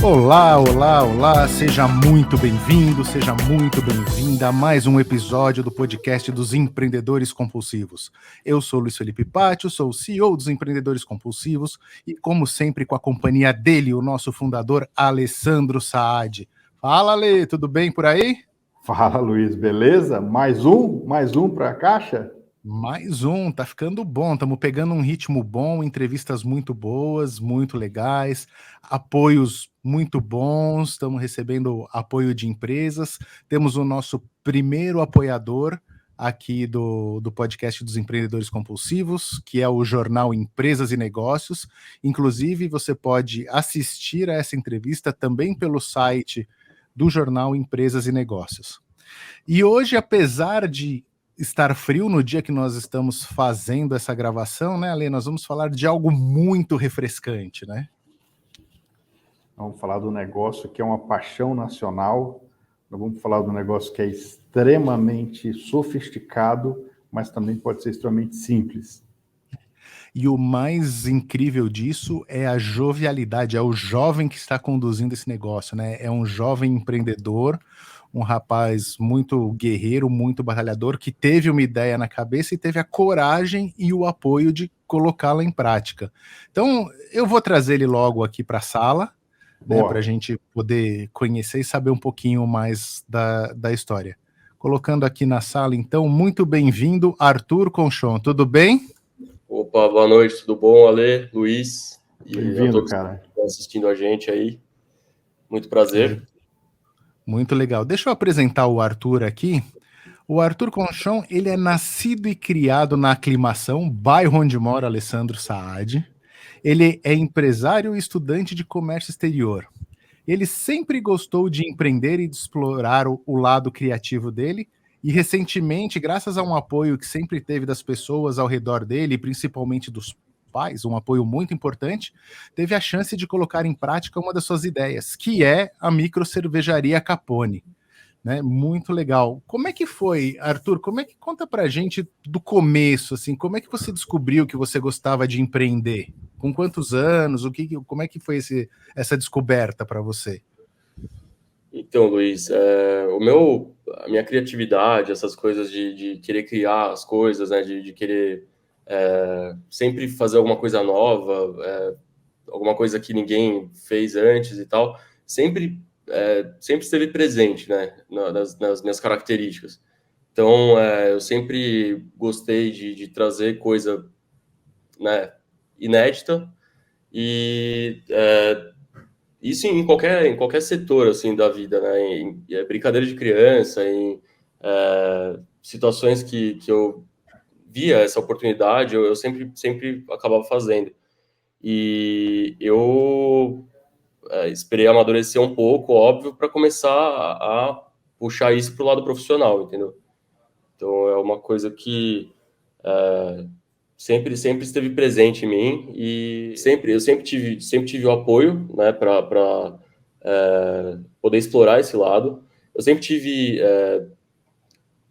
Olá, olá, olá, seja muito bem-vindo, seja muito bem-vinda a mais um episódio do podcast dos Empreendedores Compulsivos. Eu sou Luiz Felipe Pátio, sou o CEO dos Empreendedores Compulsivos e, como sempre, com a companhia dele, o nosso fundador, Alessandro Saad. Fala, Ale, tudo bem por aí? Fala, Luiz, beleza? Mais um para a caixa? Mais um, tá ficando bom, estamos pegando um ritmo bom, entrevistas muito boas, muito legais, apoios muito bons, estamos recebendo apoio de empresas, temos o nosso primeiro apoiador aqui do podcast dos Empreendedores Compulsivos, que é o jornal Empresas e Negócios. Inclusive, você pode assistir a essa entrevista também pelo site do jornal Empresas e Negócios. E hoje, apesar de estar frio no dia que nós estamos fazendo essa gravação, né, Ale? Nós vamos falar de algo muito refrescante, né? Vamos falar do negócio que é uma paixão nacional. Nós vamos falar do negócio que é extremamente sofisticado, mas também pode ser extremamente simples. E o mais incrível disso é a jovialidade, é o jovem que está conduzindo esse negócio, né? É um jovem empreendedor, um rapaz muito guerreiro, muito batalhador, que teve uma ideia na cabeça e teve a coragem e o apoio de colocá-la em prática. Então, eu vou trazer ele logo aqui para a sala, né, para a gente poder conhecer e saber um pouquinho mais da história. Colocando aqui na sala, então, muito bem-vindo, Arthur Conchon, tudo bem? Opa, boa noite, tudo bom, Ale, Luiz? Bem-vindo, a todos cara. que estão assistindo a gente aí. Muito prazer. Muito legal. Deixa eu apresentar o Arthur aqui. O Arthur Conchon, ele é nascido e criado na Aclimação, bairro onde mora Alessandro Saad. Ele é empresário e estudante de comércio exterior. Ele sempre gostou de empreender e de explorar o lado criativo dele, e recentemente, graças a um apoio que sempre teve das pessoas ao redor dele, principalmente dos pais, um apoio muito importante, teve a chance de colocar em prática uma das suas ideias, que é a microcervejaria Capone. Né? Muito legal. Como é que foi, Arthur? Conta pra gente do começo, assim, como é que você descobriu que você gostava de empreender? Com quantos anos? Como é que foi essa descoberta para você? Então, Luiz, a minha criatividade, essas coisas de querer criar as coisas, né, de querer sempre fazer alguma coisa nova, alguma coisa que ninguém fez antes e tal, sempre esteve presente, né, nas minhas características. Então, eu sempre gostei de trazer coisa, né, inédita e isso em qualquer setor assim da vida, né, em brincadeira de criança, em situações que eu via essa oportunidade, eu sempre acabava fazendo. E eu esperei amadurecer um pouco, óbvio, para começar a puxar isso para o lado profissional, entendeu? Então é uma coisa que sempre esteve presente em mim e eu sempre tive o apoio, né, para poder explorar esse lado. Eu sempre tive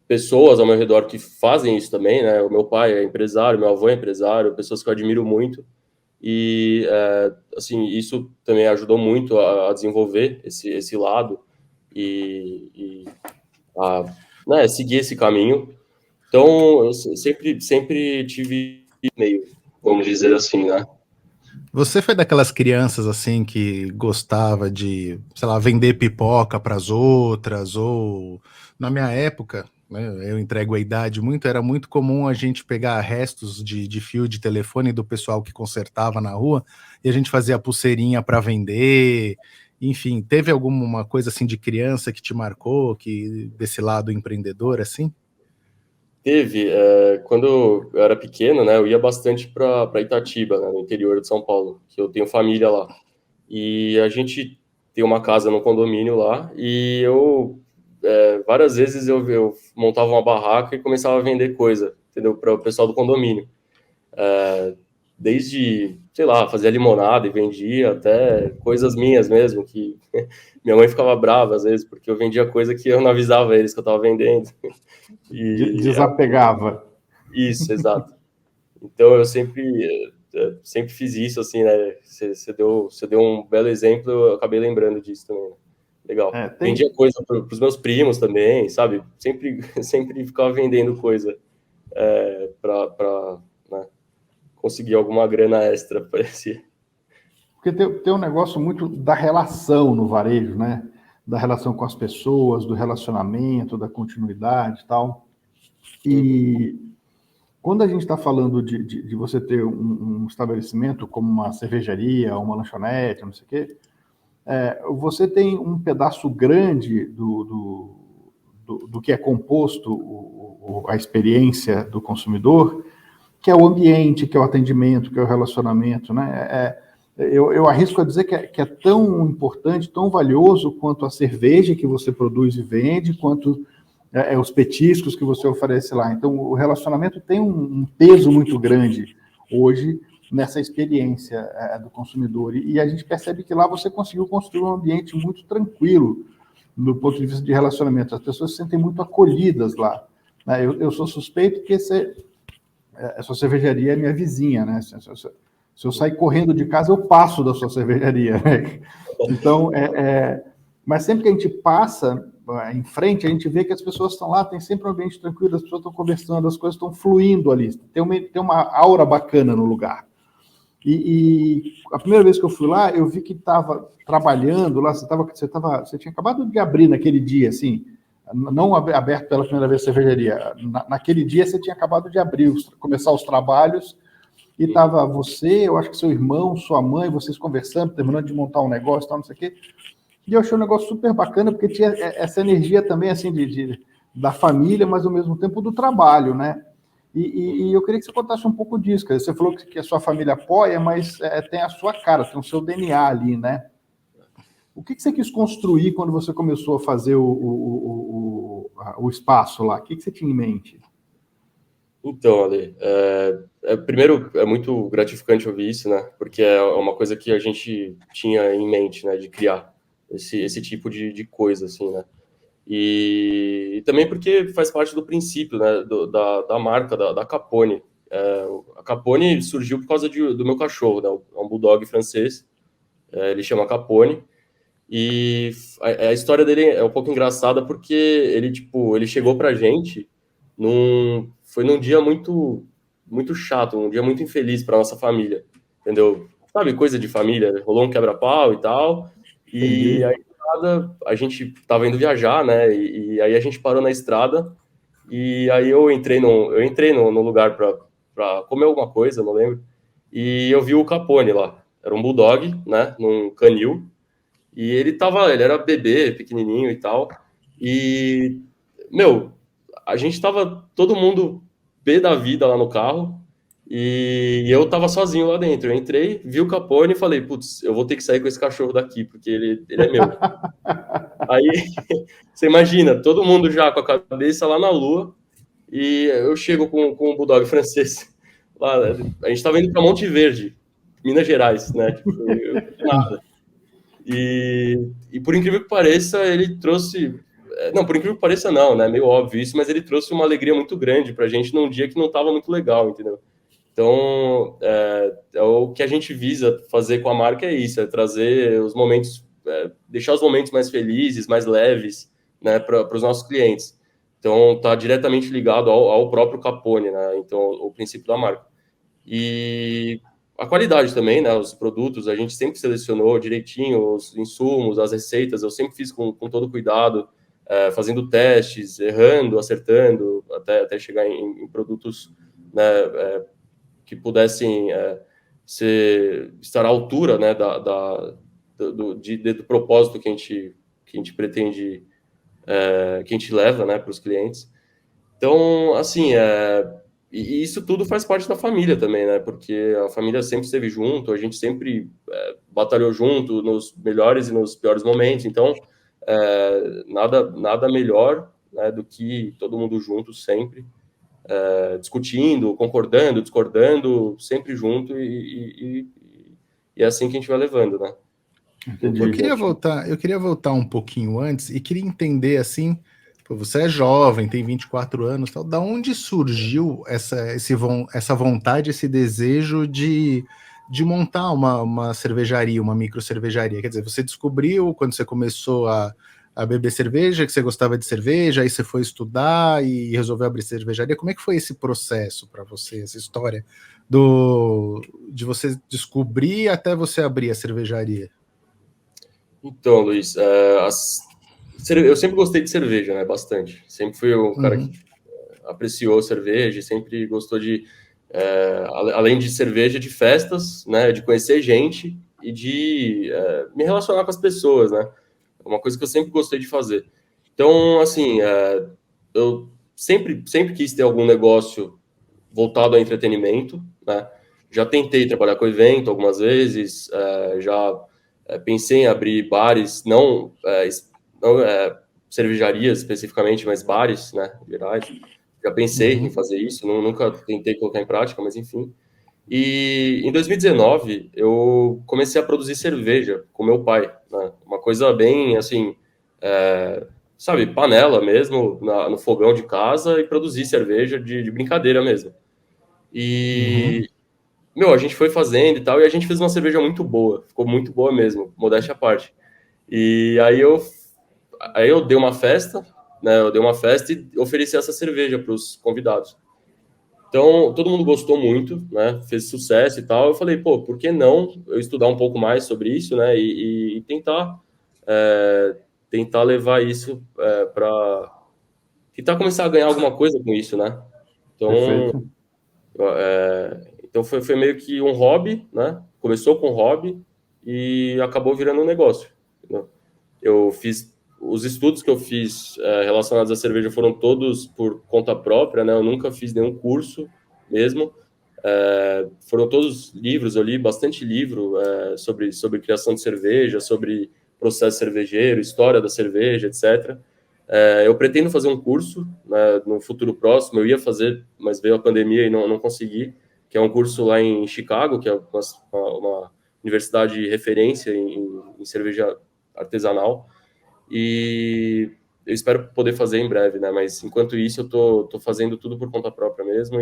pessoas ao meu redor que fazem isso também, né? O meu pai é empresário, meu avô é empresário, pessoas que eu admiro muito. E, assim, isso também ajudou muito a desenvolver esse lado e a, né, seguir esse caminho. Então, eu sempre tive meio, vamos dizer assim, né? Você foi daquelas crianças assim que gostava de, sei lá, vender pipoca para as outras, ou na minha época, né, eu entrego a idade muito, era muito comum a gente pegar restos de fio de telefone do pessoal que consertava na rua e a gente fazia pulseirinha para vender. Enfim, teve alguma coisa assim de criança que te marcou, que desse lado empreendedor assim? Teve, quando eu era pequeno, né, eu ia bastante para Itatiba, né, no interior de São Paulo, que eu tenho família lá. E a gente tem uma casa no condomínio lá, e várias vezes eu montava uma barraca e começava a vender coisa, entendeu, para o pessoal do condomínio. Desde, sei lá, fazia limonada e vendia, até coisas minhas mesmo, que minha mãe ficava brava às vezes, porque eu vendia coisa que eu não avisava eles que eu estava vendendo. Desapegava. Isso, exato. Então eu sempre sempre fiz isso, assim, né? Você deu um belo exemplo, eu acabei lembrando disso também. Né? Legal. Vendia coisa para os meus primos também, sabe? Sempre ficava vendendo coisa para né, conseguir alguma grana extra, parecia. Porque tem um negócio muito da relação no varejo, né? Da relação com as pessoas, do relacionamento, da continuidade e tal. E quando a gente está falando de você ter um estabelecimento como uma cervejaria, uma lanchonete, não sei o quê, você tem um pedaço grande do que é composto a experiência do consumidor, que é o ambiente, que é o atendimento, que é o relacionamento, né? Eu arrisco a dizer que é tão importante, tão valioso quanto a cerveja que você produz e vende, quanto os petiscos que você oferece lá. Então, o relacionamento tem um peso muito grande hoje nessa experiência do consumidor. E a gente percebe que lá você conseguiu construir um ambiente muito tranquilo do ponto de vista de relacionamento. As pessoas se sentem muito acolhidas lá. Eu sou suspeito porque a sua cervejaria é minha vizinha, né? Se eu sair correndo de casa, eu passo da sua cervejaria. Né? Então, mas sempre que a gente passa em frente, a gente vê que as pessoas estão lá, tem sempre um ambiente tranquilo, as pessoas estão conversando, as coisas estão fluindo ali. Tem uma aura bacana no lugar. E a primeira vez que eu fui lá, eu vi que estava trabalhando lá, você tinha acabado de abrir naquele dia, assim, não aberto pela primeira vez a cervejaria. Naquele dia você tinha acabado de abrir, começar os trabalhos, e estava você, eu acho que seu irmão, sua mãe, vocês conversando, terminando de montar um negócio, tal, não sei o quê. E eu achei um negócio super bacana, porque tinha essa energia também, assim, da família, mas ao mesmo tempo do trabalho, né? E eu queria que você contasse um pouco disso, cara. Você falou que a sua família apoia, mas tem a sua cara, tem o seu DNA ali, né? O que você quis construir quando você começou a fazer o espaço lá? O que você tinha em mente? Então, Ale, primeiro é muito gratificante ouvir isso, né? Porque é uma coisa que a gente tinha em mente, né? De criar esse tipo de coisa, assim, né? E também porque faz parte do princípio, né? Da marca, da Capone. A Capone surgiu por causa do meu cachorro, né? É um bulldog francês. Ele chama Capone. E a história dele é um pouco engraçada porque ele chegou pra gente foi num dia muito chato, um dia muito infeliz para nossa família, entendeu? Sabe, coisa de família, rolou um quebra-pau e tal, e aí a gente tava indo viajar, né? E aí a gente parou na estrada e aí eu entrei no lugar para comer alguma coisa, não lembro, e eu vi o Capone lá. Era um bulldog, né? Num canil. E ele era bebê, pequenininho e tal. E, meu, a gente tava todo mundo pé da vida lá no carro. E eu tava sozinho lá dentro. Eu entrei, vi o Capone e falei, putz, eu vou ter que sair com esse cachorro daqui, porque ele é meu. Aí, você imagina, todo mundo já com a cabeça lá na lua. E eu chego com o Bulldog francês. Lá, a gente tava indo pra Monte Verde, Minas Gerais, né? Tipo, nada. E por incrível que pareça, ele trouxe. Não, por incrível que pareça, não, né? Meio óbvio isso, mas ele trouxe uma alegria muito grande pra gente num dia que não estava muito legal, entendeu? Então, o que a gente visa fazer com a marca é isso: é trazer os momentos, deixar os momentos mais felizes, mais leves, né, para os nossos clientes. Então, tá diretamente ligado ao próprio Capone, né? Então, o princípio da marca. E a qualidade também, né? Os produtos, a gente sempre selecionou direitinho os insumos, as receitas, eu sempre fiz com todo cuidado, fazendo testes, errando, acertando, até chegar em produtos, né, que pudessem estar à altura, né, do propósito que a gente pretende, que a gente leva, né, para os clientes. Então, assim, e isso tudo faz parte da família também, né? Porque a família sempre esteve junto, a gente sempre batalhou junto nos melhores e nos piores momentos. Então, nada melhor, né, do que todo mundo junto sempre, discutindo, concordando, discordando, sempre junto e é assim que a gente vai levando, né? Eu queria voltar um pouquinho antes e queria entender assim, Pô, você é jovem, tem 24 anos, tal. Da onde surgiu essa vontade, esse desejo de montar uma cervejaria, uma micro cervejaria? Quer dizer, você descobriu quando você começou a beber cerveja, que você gostava de cerveja, aí você foi estudar e resolveu abrir cervejaria. Como é que foi esse processo para você, essa história de você descobrir até você abrir a cervejaria? Então, Luiz, eu sempre gostei de cerveja, né? Bastante. Sempre fui o cara que apreciou cerveja, sempre gostou de, além de cerveja, de festas, né? De conhecer gente e de me relacionar com as pessoas, né? É uma coisa que eu sempre gostei de fazer. Então, assim, eu sempre quis ter algum negócio voltado ao entretenimento, né? Já tentei trabalhar com evento algumas vezes, já pensei em abrir bares, não cervejarias especificamente, mas bares, né, gerais. Já pensei em fazer isso, nunca tentei colocar em prática, mas enfim. E em 2019 eu comecei a produzir cerveja com meu pai, né? Uma coisa bem assim, sabe, panela mesmo, no fogão de casa e produzir cerveja de brincadeira mesmo. E, meu, a gente foi fazendo e tal, e a gente fez uma cerveja muito boa, ficou muito boa mesmo, modéstia à parte. E aí eu dei uma festa, né? Eu dei uma festa e ofereci essa cerveja para os convidados. Então, todo mundo gostou muito, né? Fez sucesso e tal. Eu falei, pô, por que não eu estudar um pouco mais sobre isso, né? E tentar levar isso para tentar começar a ganhar alguma coisa com isso, né? Então, Perfeito. então foi meio que um hobby, né? Começou com um hobby e acabou virando um negócio, né? Eu fiz os estudos que eu fiz relacionados à cerveja foram todos por conta própria, né? Eu nunca fiz nenhum curso mesmo. Foram todos livros, eu li bastante livro sobre criação de cerveja, sobre processo cervejeiro, história da cerveja, etc. Eu pretendo fazer um curso, né, no futuro próximo, eu ia fazer, mas veio a pandemia e não consegui, que é um curso lá em Chicago, que é uma universidade de referência em cerveja artesanal, e eu espero poder fazer em breve, né? Mas enquanto isso eu tô fazendo tudo por conta própria mesmo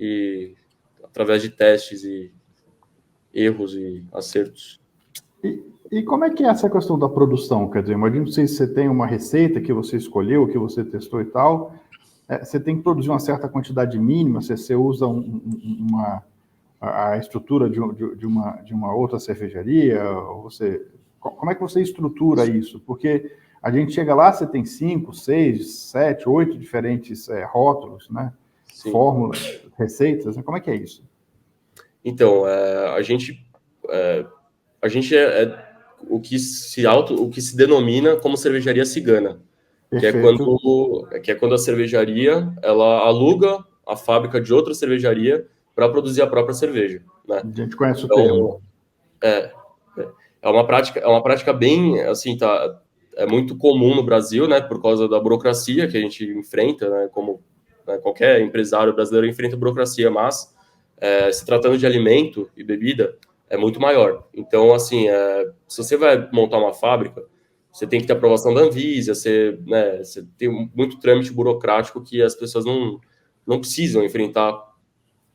e através de testes e erros e acertos. E como é que é essa questão da produção? Quer dizer, imagino que você tem uma receita que você escolheu, que você testou e tal, você tem que produzir uma certa quantidade mínima, você usa a estrutura de uma outra cervejaria, como é que você estrutura isso? Porque a gente chega lá, você tem 5, 6, 7, 8 diferentes rótulos, né? Sim. Fórmulas, receitas, né? Como é que é isso? Então, a gente é o que se denomina como cervejaria cigana, Perfeito. que é quando a cervejaria ela aluga a fábrica de outra cervejaria para produzir a própria cerveja, né? A gente conhece o Então, termo. é uma prática bem assim, tá, é muito comum no Brasil, né, por causa da burocracia que a gente enfrenta, né, como, né, qualquer empresário brasileiro enfrenta burocracia, mas se tratando de alimento e bebida é muito maior. Então, assim, se você vai montar uma fábrica, você tem que ter aprovação da Anvisa, você tem muito trâmite burocrático que as pessoas não precisam enfrentar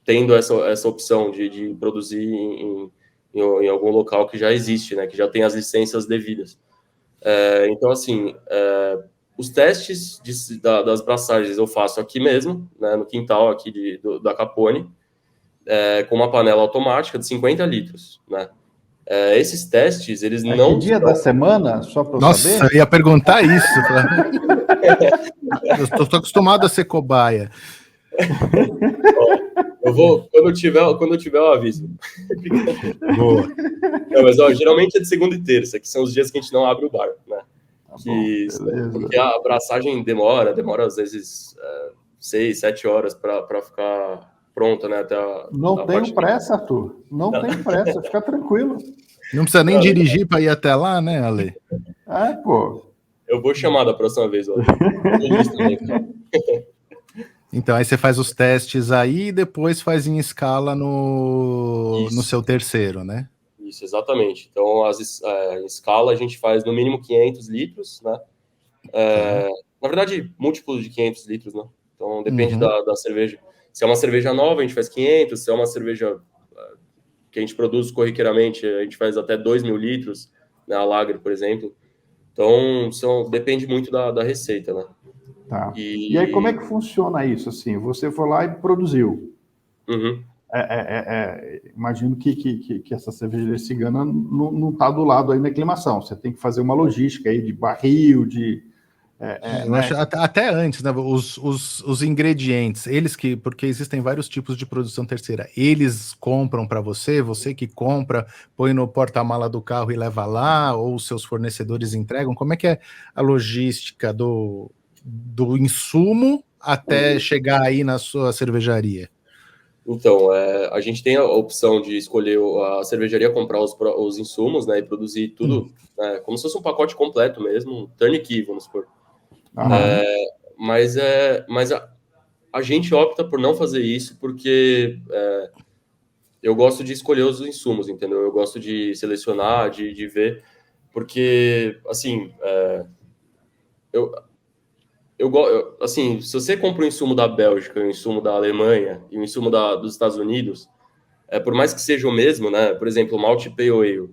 tendo essa opção de produzir em algum local que já existe, né, que já tem as licenças devidas. Então, assim, os testes das braçagens eu faço aqui mesmo, né, no quintal aqui da Capone, com uma panela automática de 50 litros, né. Esses testes, eles Que não dia da semana, só para eu Nossa, saber? eu ia perguntar isso. Eu estou acostumado a ser cobaia. Eu vou, quando eu tiver, eu aviso. Boa. Não, mas geralmente é de segunda e terça, que são os dias que a gente não abre o bar, né? Tá bom, Porque beleza. a abraçagem demora às vezes 6, 7 horas para ficar pronta, né? Até Não a tenho parte. pressa, Arthur. Não tenho pressa, fica tranquilo. Não precisa nem dirigir para ir até lá, né, Ale? Pô. Eu vou chamar da próxima vez, olha. O Luiz também, tá? Então, aí você faz os testes aí e depois faz em escala no Isso, seu terceiro, né? isso, exatamente. Então, em escala, a gente faz no mínimo 500 litros, né? Tá. na verdade, múltiplos de 500 litros, né? Então, depende da cerveja. Se é uma cerveja nova, a gente faz 500. Se é uma cerveja que a gente produz corriqueiramente, a gente faz até 2.000 litros, né? A Lager, por exemplo. Então, depende muito da receita, né? Tá. E aí, como é que funciona isso? Assim, você foi lá e produziu. Uhum. Imagino que essa cervejaria cigana não está do lado aí na aclimação. Você tem que fazer uma logística aí de barril, eu acho até antes, né? Os ingredientes, porque existem vários tipos de produção terceira. Eles compram para você que compra, põe no porta-mala do carro e leva lá, ou os seus fornecedores entregam. Como é que é a logística do insumo até chegar aí na sua cervejaria? Então, a gente tem a opção de escolher a cervejaria comprar os insumos, né, e produzir tudo, né, como se fosse um pacote completo mesmo, um turnkey, vamos supor. Mas a gente opta por não fazer isso porque eu gosto de escolher os insumos, entendeu? Eu gosto de selecionar, de ver, porque, assim, assim, se você compra um insumo da Bélgica, um insumo da Alemanha e um insumo dos Estados Unidos, por mais que seja o mesmo, né? Por exemplo, o Malt Pale Ale,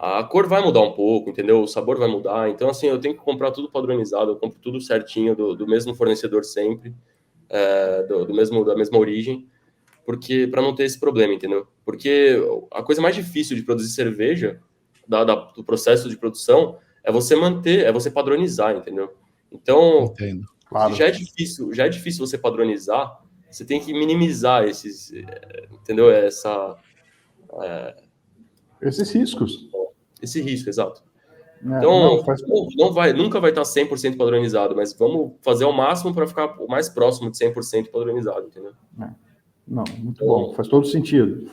a cor vai mudar um pouco, entendeu? O sabor vai mudar. Então, assim, eu tenho que comprar tudo padronizado, eu compro tudo certinho, do mesmo fornecedor sempre, da mesma origem, porque para não ter esse problema, entendeu? Porque a coisa mais difícil de produzir cerveja, do processo de produção, é você padronizar, entendeu? Então, Entendo. Claro. já é difícil você padronizar, você tem que minimizar esses, entendeu? Esses riscos. Esse risco, exato. Não, Então, nunca vai estar 100% padronizado, mas vamos fazer o máximo para ficar o mais próximo de 100% padronizado, entendeu? Não, muito bom. Faz todo sentido.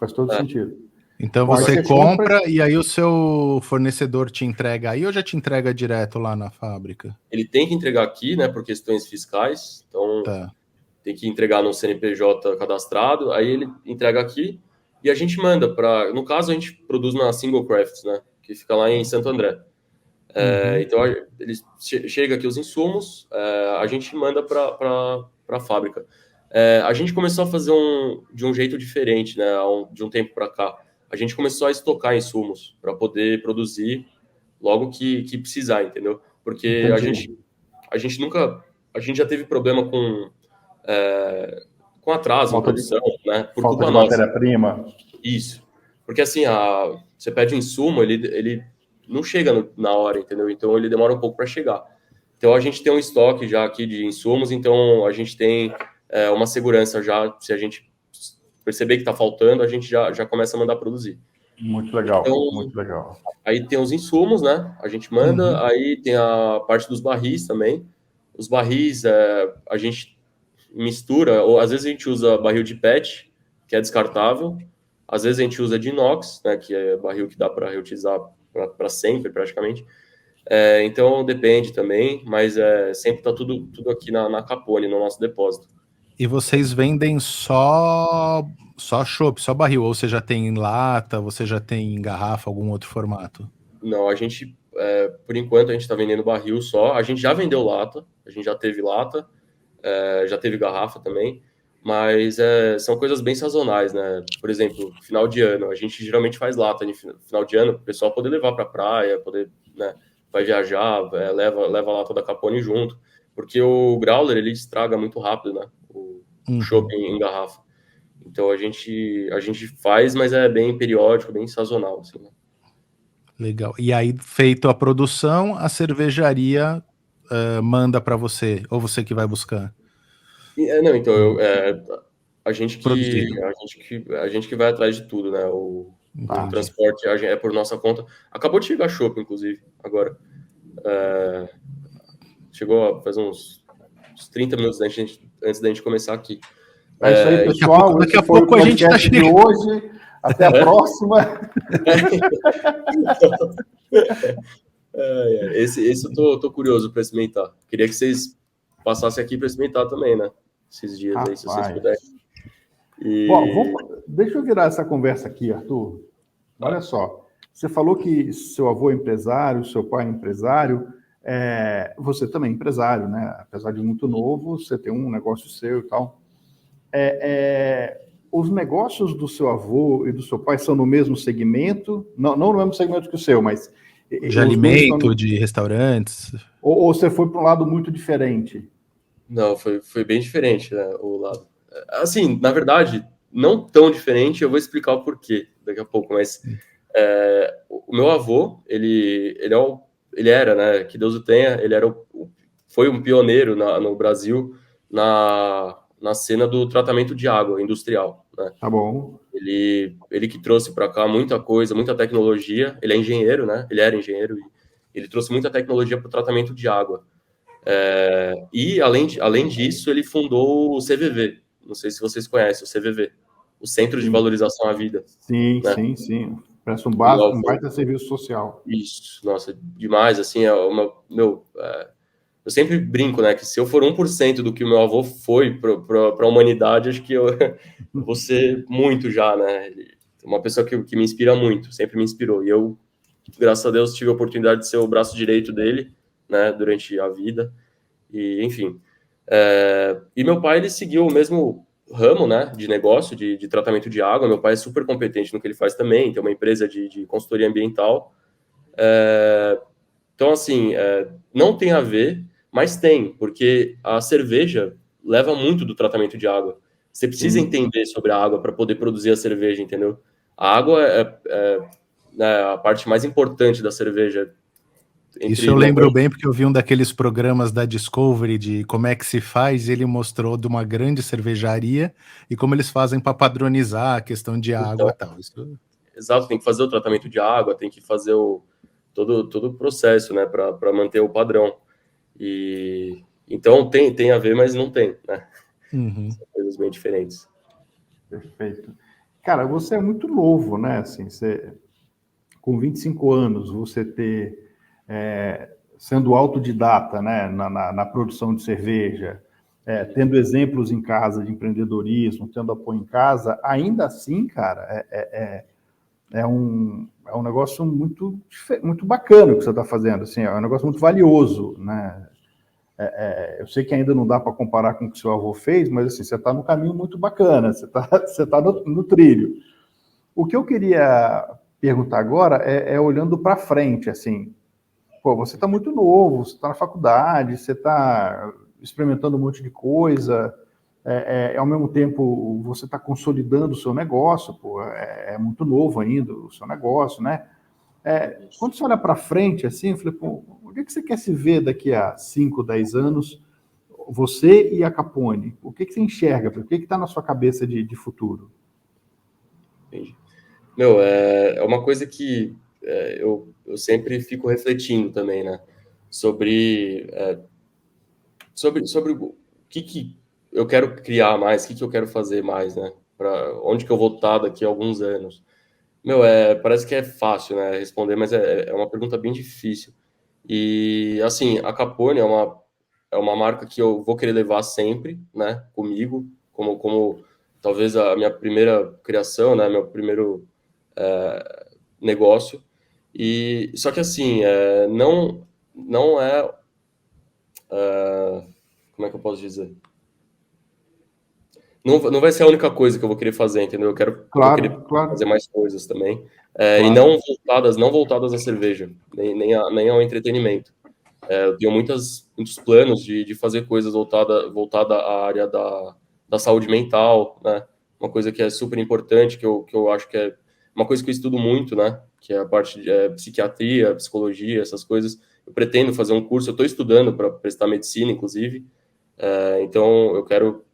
Então Bom, você compra e aí o seu fornecedor te entrega aí ou já te entrega direto lá na fábrica? Ele tem que entregar aqui, né, por questões fiscais, então tem que entregar no CNPJ cadastrado, aí ele entrega aqui e a gente manda para... No caso, a gente produz na Single Crafts, né, que fica lá em Santo André. Então, ele chega aqui os insumos, a gente manda para a fábrica. A gente começou a fazer de um jeito diferente, né, de um tempo para cá. A gente começou a estocar insumos para poder produzir logo que precisar, entendeu? Porque a gente já teve problema com atraso em produção, né? Por falta culpa de nossa. matéria-prima. Isso. Porque assim, você pede um insumo, ele não chega na hora, entendeu? Então ele demora um pouco para chegar. Então a gente tem um estoque já aqui de insumos, então a gente tem uma segurança já, se a gente perceber que está faltando, a gente já começa a mandar produzir. Muito legal, então, muito legal. Aí tem os insumos, né? A gente manda, aí tem a parte dos barris também. Os barris a gente mistura, ou às vezes a gente usa barril de PET, que é descartável. Às vezes a gente usa de inox, né? Que é barril que dá para reutilizar para sempre, praticamente. Então depende também, mas sempre está tudo aqui na Capone, no nosso depósito. E vocês vendem só chopp, só barril? Ou você já tem em lata, você já tem em garrafa, algum outro formato? Não, a gente, por enquanto, a gente está vendendo barril só. A gente já vendeu lata, a gente já teve lata, já teve garrafa também, mas são coisas bem sazonais, né? Por exemplo, final de ano, a gente geralmente faz lata no final de ano, para o pessoal poder levar para a praia, poder, né, vai viajar, leva a lata da Capone junto, porque o growler, ele estraga muito rápido, né? O chopp em garrafa. Então a gente faz, mas é bem periódico, bem sazonal, assim, né? Legal. E aí, feito a produção, a cervejaria manda para você, ou você que vai buscar? Não, então a gente Produzido. que vai atrás de tudo, né? O transporte é por nossa conta. Acabou de chegar chopp, inclusive, agora. Chegou faz uns 30 minutos antes da gente começar aqui. É isso aí, pessoal. Daqui a pouco a gente está chegando. Hoje. Até a próxima. Esse eu tô curioso para experimentar. Queria que vocês passassem aqui para experimentar também, né? Esses dias aí, se vocês puderem. Bom, deixa eu virar essa conversa aqui, Arthur. Olha só, você falou que seu avô é empresário, seu pai é empresário. Você também é empresário, né? Apesar de muito novo, você tem um negócio seu e tal. Os negócios do seu avô e do seu pai são no mesmo segmento? Não no mesmo segmento que o seu, mas De os dois estão... alimento, de restaurantes? Ou você foi para um lado muito diferente? Não, foi bem diferente, né, o lado. Assim, na verdade, não tão diferente, eu vou explicar o porquê daqui a pouco, mas o meu avô, ele era, né, que Deus o tenha, foi um pioneiro no Brasil na cena do tratamento de água industrial, né? Tá bom. Ele que trouxe para cá muita coisa, muita tecnologia, ele é engenheiro, né? Ele era engenheiro e ele trouxe muita tecnologia para o tratamento de água. E, além disso, ele fundou o CVV. Não sei se vocês conhecem o CVV, o Centro de Sim, Valorização à Vida, sim, né? sim, sim. Parece O meu um avô, baita serviço social. isso, nossa, demais, assim, eu sempre brinco, né, que se eu for 1% do que o meu avô foi para a humanidade, acho que eu vou ser muito já, né? Ele é uma pessoa que me inspira muito, sempre me inspirou. E eu, graças a Deus, tive a oportunidade de ser o braço direito dele, né, durante a vida. E, enfim. E meu pai, ele seguiu o mesmo ramo, né, de negócio, de tratamento de água. Meu pai é super competente no que ele faz também, tem uma empresa de consultoria ambiental. Então, assim, não tem a ver, mas tem, porque a cerveja leva muito do tratamento de água. Você precisa Sim. entender sobre a água para poder produzir a cerveja, entendeu? A água né, a parte mais importante da cerveja. Isso eu lembro bem porque eu vi um daqueles programas da Discovery de como é que se faz, e ele mostrou de uma grande cervejaria e como eles fazem para padronizar a questão de água e tal. Isso... Exato, tem que fazer o tratamento de água, tem que fazer todo o processo, né, para manter o padrão. E então tem a ver, mas não tem, né? Uhum. São coisas bem diferentes. Perfeito. Cara, você é muito novo, né? Assim, com 25 anos, você sendo autodidata, né, na produção de cerveja, tendo exemplos em casa de empreendedorismo, tendo apoio em casa, ainda assim, cara, é um negócio muito bacana o que você está fazendo. Assim, é um negócio muito valioso, né? Eu sei que ainda não dá para comparar com o que seu avô fez, mas assim, você está no caminho muito bacana, você tá no trilho. O que eu queria perguntar agora olhando para frente, assim, pô, você está muito novo, você está na faculdade, você está experimentando um monte de coisa, ao mesmo tempo você está consolidando o seu negócio, pô, é muito novo ainda o seu negócio, né? Quando você olha para frente, assim, eu falei, pô, onde é que você quer se ver daqui a 5, 10 anos, você e a Capone? O que você enxerga? O que está na sua cabeça de futuro? Entendi. Meu, é uma coisa que eu sempre fico refletindo também, né? Sobre o que eu quero criar mais, o que eu quero fazer mais, né? Para onde que eu vou estar daqui a alguns anos. Meu, parece que é fácil, né, responder, mas é uma pergunta bem difícil. E, assim, a Capone é uma marca que eu vou querer levar sempre, né, comigo, como talvez a minha primeira criação, né, meu primeiro negócio. E, só que, assim, não é, como é que eu posso dizer? Não vai ser a única coisa que eu vou querer fazer, entendeu? Eu vou querer Claro, claro, fazer mais coisas também. E claro. não voltadas à cerveja, nem ao entretenimento. Eu tenho muitos planos de fazer coisas voltada à área da saúde mental, né? Uma coisa que é super importante, que eu acho que é uma coisa que eu estudo muito, né? Que é a parte de psiquiatria, psicologia, essas coisas. Eu pretendo fazer um curso, eu estou estudando para prestar medicina, inclusive. Então, eu quero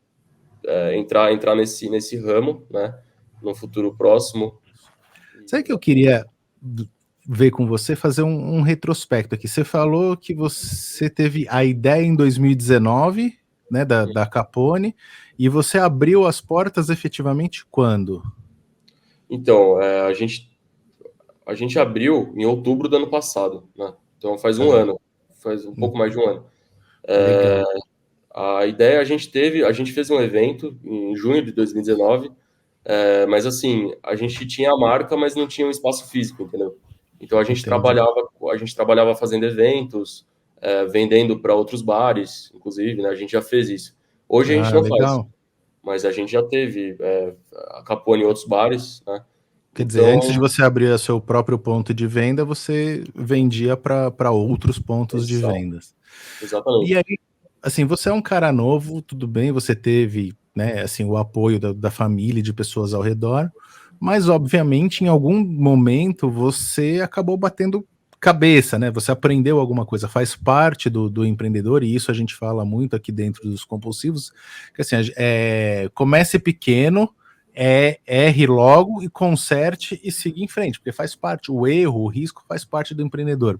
entrar nesse ramo, né? No futuro próximo. Sabe que eu queria ver com você, fazer um retrospecto aqui. Você falou que você teve a ideia em 2019, né, da Capone, e você abriu as portas efetivamente quando? Então, a gente abriu em outubro do ano passado, né? Então faz um Tá. ano, faz um pouco mais de um ano. Legal. A ideia a gente fez um evento em junho de 2019, mas assim, a gente tinha a marca, mas não tinha um espaço físico, entendeu? Então Entendi. a gente trabalhava fazendo eventos, vendendo para outros bares, inclusive, né? A gente já fez isso. Hoje a gente não faz, legal. mas a gente já teve a Capone em outros bares, né? Quer dizer, Então, antes de você abrir o seu próprio ponto de venda, você vendia para outros pontos de vendas. E exatamente. aí, assim, você é um cara novo, tudo bem, você teve, né, assim, o apoio da família e de pessoas ao redor, mas obviamente em algum momento você acabou batendo cabeça, né? Você aprendeu alguma coisa, faz parte do empreendedor, e isso a gente fala muito aqui dentro dos compulsivos, que assim, comece pequeno, erre logo e conserte e siga em frente, porque faz parte, o erro, o risco faz parte do empreendedor.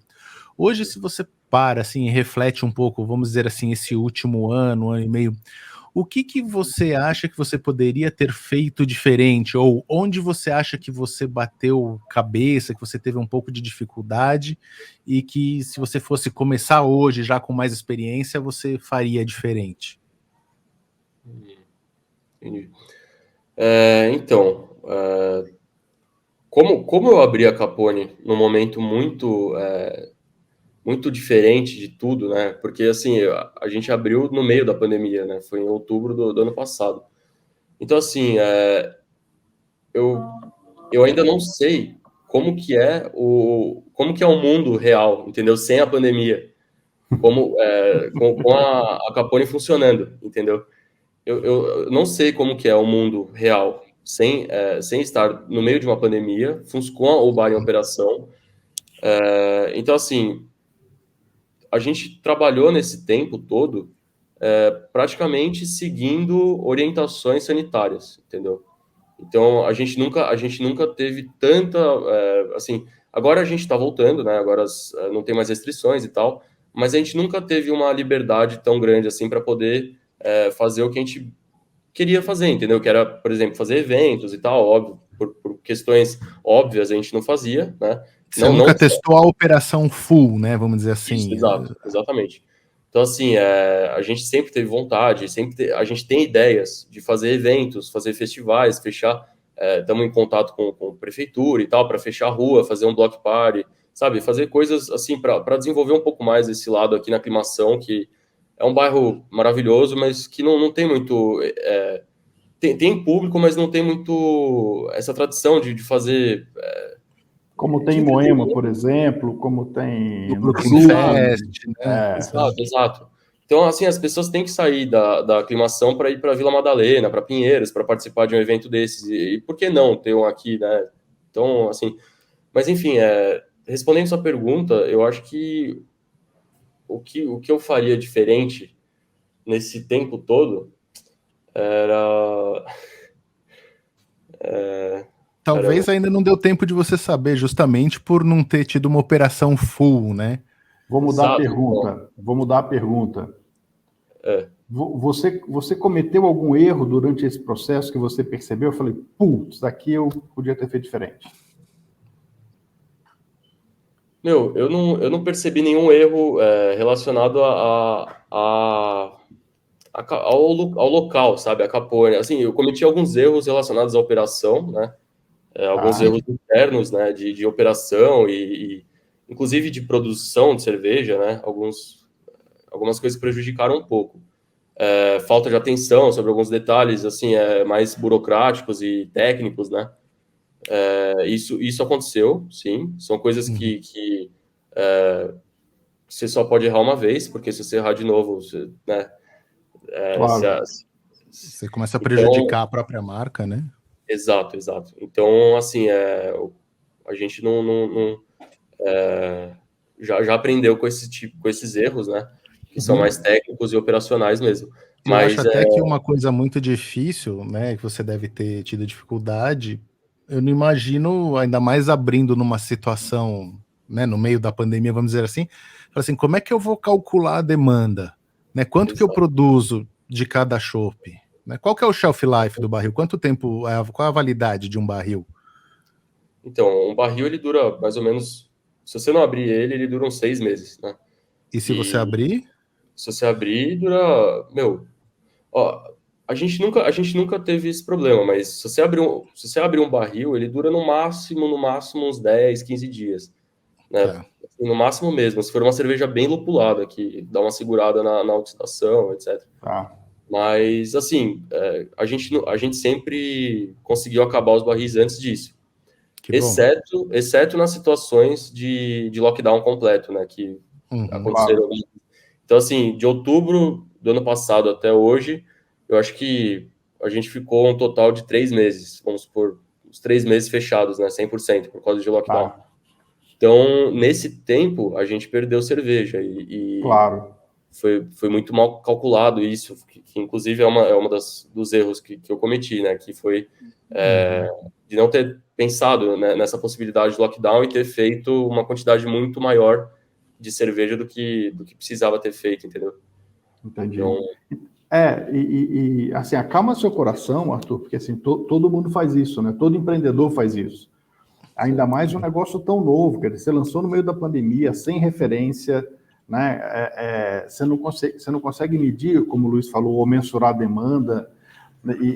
Hoje, se você para assim e reflete um pouco, vamos dizer assim, esse último ano e meio, o que você acha que você poderia ter feito diferente? Ou onde você acha que você bateu cabeça, que você teve um pouco de dificuldade e que se você fosse começar hoje, já com mais experiência, você faria diferente? Entendi. Então, como eu abri a Capone num momento muito diferente de tudo, né? Porque, assim, a gente abriu no meio da pandemia, né? Foi em outubro do ano passado. Então, assim, eu ainda não sei como que é o mundo real, entendeu? Sem a pandemia, com a Capone funcionando, entendeu? Eu não sei como que é o mundo real sem estar no meio de uma pandemia, com o bar em operação. Então, assim, a gente trabalhou nesse tempo todo praticamente seguindo orientações sanitárias, entendeu? Então, a gente nunca teve tanta, assim, agora a gente está voltando, né? Agora não tem mais restrições e tal, mas a gente nunca teve uma liberdade tão grande assim para poder fazer o que a gente queria fazer, entendeu? Que era, por exemplo, fazer eventos e tal, óbvio, por questões óbvias a gente não fazia, né? Você Não, não nunca testou a operação full, né? Vamos dizer isso, assim. exato, exatamente. Então, assim, a gente sempre teve vontade, a gente tem ideias de fazer eventos, fazer festivais, fechar. Estamos em contato com prefeitura e tal, para fechar a rua, fazer um block party, sabe? Fazer coisas assim para desenvolver um pouco mais esse lado aqui na Aclimação, que é um bairro maravilhoso, mas que não tem muito. Tem público, mas não tem muito essa tradição de fazer. Como tem De em Moema, entretenimento. por exemplo, como Do tem no Brooklyn Sul. Fest, né? Exato, exato. Então, assim, as pessoas têm que sair da aclimação para ir para Vila Madalena, para Pinheiros, para participar de um evento desses. E por que não ter um aqui, né? Então, assim. Mas, enfim, respondendo sua pergunta, eu acho que o que eu faria diferente nesse tempo todo era. Talvez Caramba. ainda não deu tempo de você saber, justamente por não ter tido uma operação full, né? Vou mudar a Exato. Então, pergunta. Vou mudar a pergunta. é. Você cometeu algum erro durante esse processo que você percebeu? Eu falei, putz, daqui eu podia ter feito diferente. Meu, eu não percebi nenhum erro relacionado ao local, sabe? A Capone. Assim, eu cometi alguns erros relacionados à operação, né? Alguns Tá? erros internos, né? De operação inclusive de produção de cerveja, né? Algumas coisas prejudicaram um pouco. Falta de atenção sobre alguns detalhes, assim, mais burocráticos e técnicos, né? Isso aconteceu, sim. São coisas Uhum. que você só pode errar uma vez, porque se você errar de novo, né? Se Claro. a- Você começa a então, prejudicar a própria marca, né? exato, exato. Então, assim, a gente já aprendeu com esses erros, né? Que são mais Uhum. técnicos e operacionais mesmo. Eu acho Mas, até que uma coisa muito difícil, né, que você deve ter tido dificuldade, eu não imagino, ainda mais abrindo numa situação, né, no meio da pandemia, vamos dizer assim, fala assim, como é que eu vou calcular a demanda? Né, quanto que eu exato. produzo de cada chopp? Né, qual que é o shelf life do barril? Quanto tempo, qual é a validade de um barril? Então, um barril, ele dura mais ou menos... Se você não abrir ele dura uns 6 meses, né? E se você E abrir? se você abrir, dura... Meu, ó, a gente nunca teve esse problema, mas se você abrir um barril, ele dura no máximo uns 10, 15 dias, né? Tá. No máximo mesmo, se for uma cerveja bem lupulada, que dá uma segurada na oxidação, etc. Tá. Mas, assim, a gente sempre conseguiu acabar os barris antes disso. Que bom. Exceto nas situações de lockdown completo, né, que aconteceram. Claro. Então, assim, de outubro do ano passado até hoje, eu acho que a gente ficou um total de 3 meses, vamos supor, os 3 meses fechados, né, 100%, por causa de lockdown. Tá. Então, nesse tempo, a gente perdeu cerveja e Claro. foi muito mal calculado isso, que inclusive é uma dos erros que eu cometi, né, que foi de não ter pensado, né, nessa possibilidade de lockdown e ter feito uma quantidade muito maior de cerveja do que precisava ter feito, entendeu? Entendi. Então, Assim, acalma seu coração, Arthur, porque assim, todo mundo faz isso, né? Todo empreendedor faz isso. Ainda mais um negócio tão novo, quer dizer, você lançou no meio da pandemia, sem referência, né? Você não consegue medir, como o Luiz falou, ou mensurar a demanda.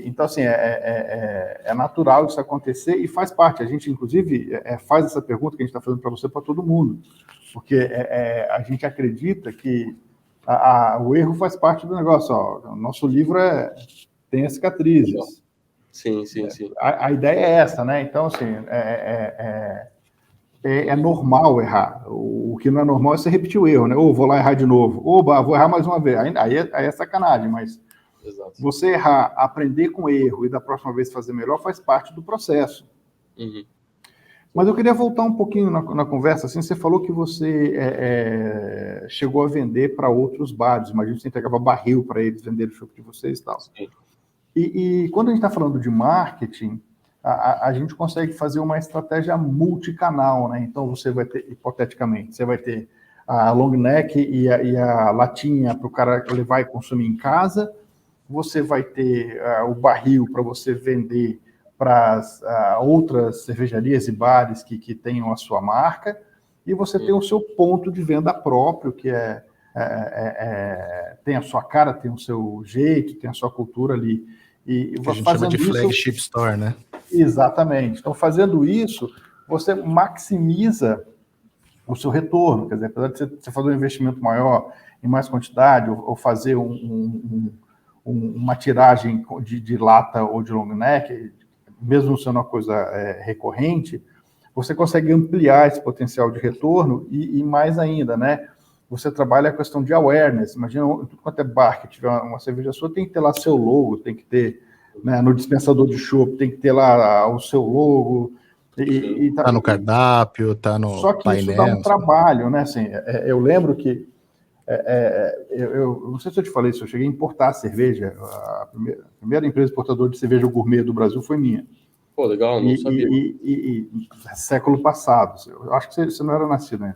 Então, assim, é natural isso acontecer e faz parte. A gente, inclusive, faz essa pergunta que a gente está fazendo para você, para todo mundo, porque a gente acredita que o erro faz parte do negócio. Ó, o nosso livro tem as cicatrizes. sim. A ideia é essa, né? Então, assim, é normal errar. O que não é normal é você repetir o erro, né? Ou vou lá errar de novo. Ou vou errar mais uma vez. Aí é sacanagem, mas Exato. você errar, aprender com o erro e da próxima vez fazer melhor faz parte do processo. Uhum. Mas eu queria voltar um pouquinho na conversa. Assim, você falou que você chegou a vender para outros bares. Imagina que você entregava barril para eles venderem o chopp de vocês e tal. Sim. E quando a gente está falando de marketing, a gente consegue fazer uma estratégia multicanal, né? Então, você vai ter, hipoteticamente, você vai ter a long neck e a latinha para o cara levar e consumir em casa. Você vai ter o barril para você vender para outras cervejarias e bares que tenham a sua marca. E você tem o seu ponto de venda próprio, que tem a sua cara, tem o seu jeito, tem a sua cultura ali. E que a gente chama de flagship store, né? Exatamente. Então, fazendo isso, você maximiza o seu retorno. Quer dizer, apesar de você fazer um investimento maior em mais quantidade, ou fazer uma tiragem de lata ou de long neck, mesmo sendo uma coisa recorrente, você consegue ampliar esse potencial de retorno e mais ainda, né? Você trabalha a questão de awareness. Imagina, tudo quanto é bar que tiver uma cerveja sua, tem que ter lá seu logo, tem que ter, né, no dispensador de chopp, tem que ter lá o seu logo. Tá no cardápio, tá no só que painel. Isso dá um trabalho, né? Assim, eu lembro que eu não sei se eu te falei isso, eu cheguei a importar cerveja. A primeira empresa exportadora de cerveja gourmet do Brasil foi minha. Pô, legal, não sabia. Século passado. Eu acho que você não era nascido, né?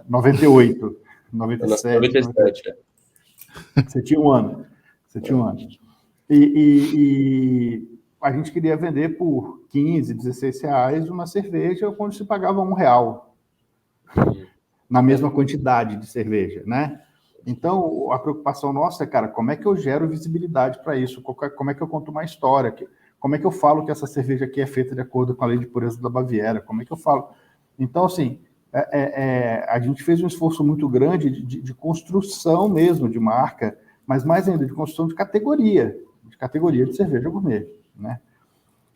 98, 97. 97, Você tinha um ano. E a gente queria vender por 15, 16 reais uma cerveja quando se pagava R$1 na mesma quantidade de cerveja, né? Então, a preocupação nossa é, cara, como é que eu gero visibilidade para isso? Como é que eu conto uma história? Como é que eu falo que essa cerveja aqui é feita de acordo com a lei de pureza da Baviera? Como é que eu falo? Então, assim, a gente fez um esforço muito grande de construção mesmo de marca, mas mais ainda de construção de categoria de cerveja gourmet, né?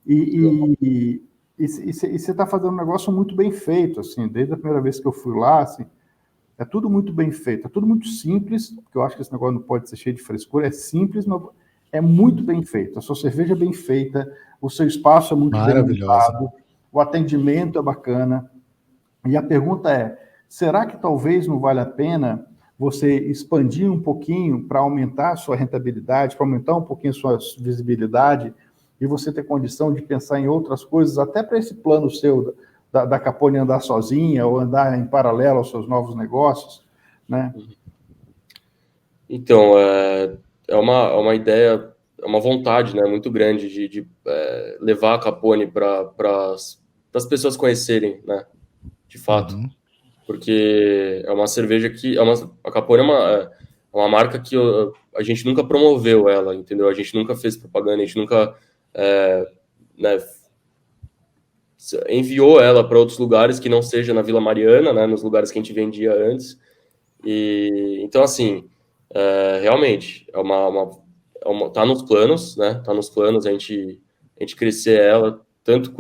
E você está fazendo um negócio muito bem feito, assim, desde a primeira vez que eu fui lá, assim, é tudo muito bem feito, é tudo muito simples, porque eu acho que esse negócio não pode ser cheio de frescura, é simples, mas é muito bem feito. A sua cerveja é bem feita, o seu espaço é muito bem montado, o atendimento é bacana. E a pergunta é, será que talvez não vale a pena você expandir um pouquinho para aumentar a sua rentabilidade, para aumentar um pouquinho a sua visibilidade e você ter condição de pensar em outras coisas, até para esse plano seu da Capone andar sozinha ou andar em paralelo aos seus novos negócios, né? Então, é uma ideia, é uma vontade, né, muito grande de levar a Capone para as pessoas conhecerem, né, de fato. Uhum. Porque é uma cerveja que... a Capone é uma marca que a gente nunca promoveu ela, entendeu? A gente nunca fez propaganda, a gente nunca... né, enviou ela para outros lugares que não seja na Vila Mariana, né, nos lugares que a gente vendia antes. E então, assim, realmente tá nos planos, né? Tá nos planos a gente crescer ela, tanto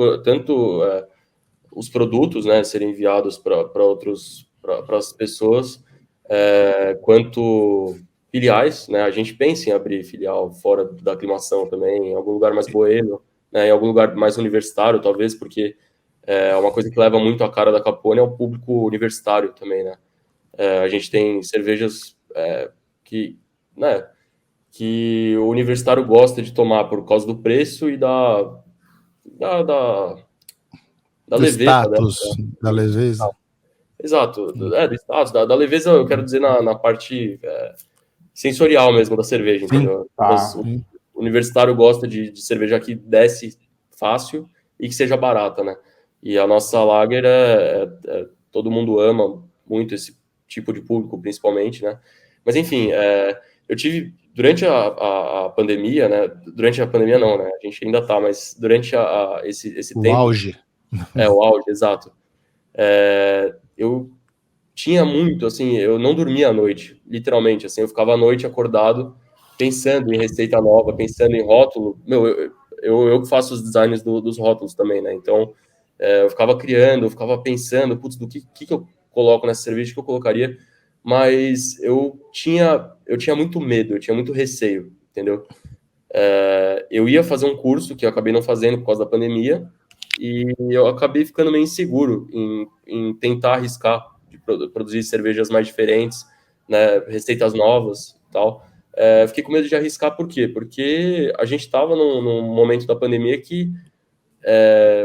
os produtos, né, serem enviados para as pessoas, quanto filiais, né? A gente pensa em abrir filial fora da aclimação também, em algum lugar mais boêmio, né, em algum lugar mais universitário, talvez, porque uma coisa que leva muito a cara da Capone é o público universitário também, né? A gente tem cervejas que, né, que o universitário gosta de tomar por causa do preço e da, da, da Do leveza dela. status, da leveza. Exato, do status, da leveza, eu quero dizer na parte sensorial mesmo da cerveja, Sim. entendeu? Tá. O universitário gosta de cerveja que desce fácil e que seja barata, né? E a nossa lager todo mundo ama muito esse tipo de público, principalmente, né? Mas enfim, eu tive durante a pandemia, né? Durante a pandemia não, né? A gente ainda tá, mas durante esse O tempo, auge. o auge, exato. Eu tinha muito, assim, eu não dormia à noite, literalmente, assim, eu ficava à noite acordado, pensando em receita nova, pensando em rótulo. Meu, eu que faço os designs dos rótulos também, né? Então, eu ficava criando, eu ficava pensando, putz, do que eu coloco nessa cerveja, o que eu colocaria, mas eu tinha muito medo, eu tinha muito receio, entendeu? Eu ia fazer um curso que eu acabei não fazendo por causa da pandemia, e eu acabei ficando meio inseguro em tentar arriscar de produzir cervejas mais diferentes, né, receitas novas e tal. Fiquei com medo de arriscar, por quê? Porque a gente estava num momento da pandemia que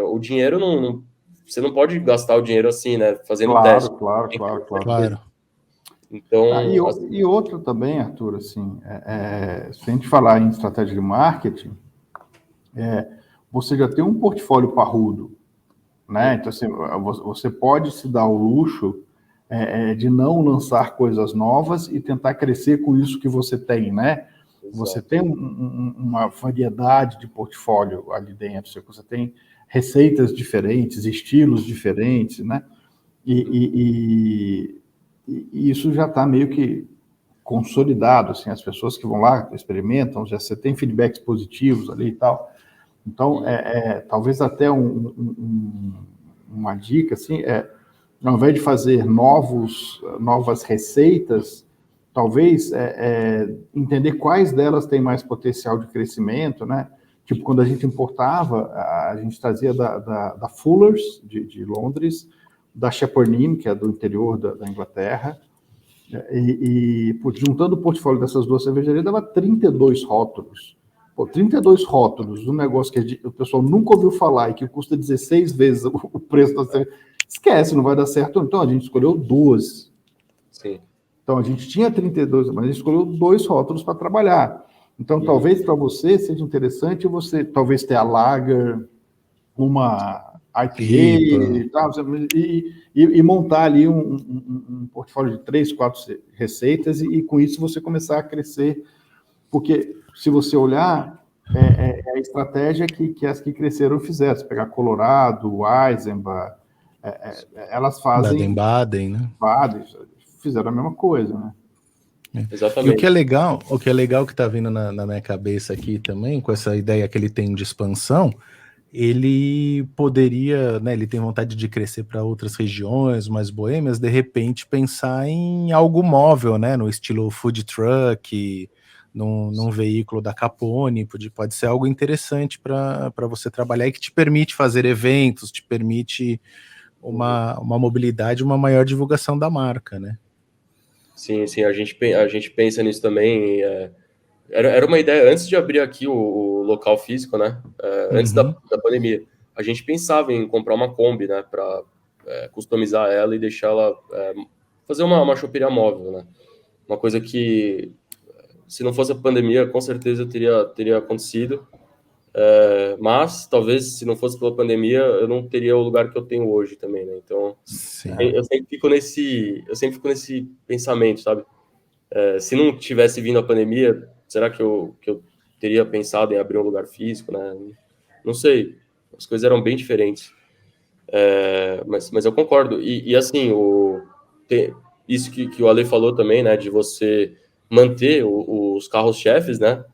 o dinheiro você não pode gastar o dinheiro assim, né, fazendo teste. Claro, claro, Tem que claro, ter claro. Claro. Então, E outro também, Arthur, assim, se a gente falar em estratégia de marketing, você já tem um portfólio parrudo, né? Então, assim, você pode se dar o luxo de não lançar coisas novas e tentar crescer com isso que você tem, né? Você tem uma variedade de portfólio ali dentro, você tem receitas diferentes, estilos diferentes, né? E isso já está meio que consolidado, assim, as pessoas que vão lá, experimentam, já você tem feedbacks positivos ali e tal. Então, talvez até uma dica, assim, ao invés de fazer novas receitas, talvez entender quais delas têm mais potencial de crescimento, né? Tipo, quando a gente importava, a gente trazia da Fuller's, de Londres, da Chapornine, que é do interior da Inglaterra, juntando o portfólio dessas duas cervejarias, dava 32 rótulos. 32 rótulos, um negócio que o pessoal nunca ouviu falar e que custa 16 vezes o preço da cerveja. Esquece, não vai dar certo. Então, a gente escolheu duas. sim. Então, a gente tinha 32, mas a gente escolheu 2 rótulos para trabalhar. Então, talvez para você seja interessante você talvez ter a Lager, uma IPA, e montar ali um portfólio de 3, 4 receitas e com isso você começar a crescer, porque se você olhar, a estratégia que as que cresceram fizeram. Se pegar Colorado, Eisenbach, elas fazem, Baden-Baden, né? fizeram a mesma coisa, né? E o Exatamente. que é legal que tá vindo na minha cabeça aqui também, com essa ideia que ele tem de expansão, ele poderia, né, ele tem vontade de crescer para outras regiões mais boêmias, de repente pensar em algo móvel, né, no estilo food truck, num veículo da Capone, pode ser algo interessante para você trabalhar e que te permite fazer eventos, te permite uma mobilidade, uma maior divulgação da marca, né? Sim, sim, a gente pensa nisso também. Era uma ideia, antes de abrir aqui o local físico, né? Antes da pandemia, a gente pensava em comprar uma Kombi, né? Para customizar ela e deixar ela fazer uma choperia móvel, né? Uma coisa que, se não fosse a pandemia, com certeza teria acontecido. Mas talvez, se não fosse pela pandemia, eu não teria o lugar que eu tenho hoje também, né? Então, Sim. eu sempre fico nesse pensamento, sabe? Se não tivesse vindo a pandemia, será que eu teria pensado em abrir um lugar físico, né? Não sei. As coisas eram bem diferentes. Mas eu concordo. E assim, isso que o Ale falou também, né, de você manter os carros-chefes, né,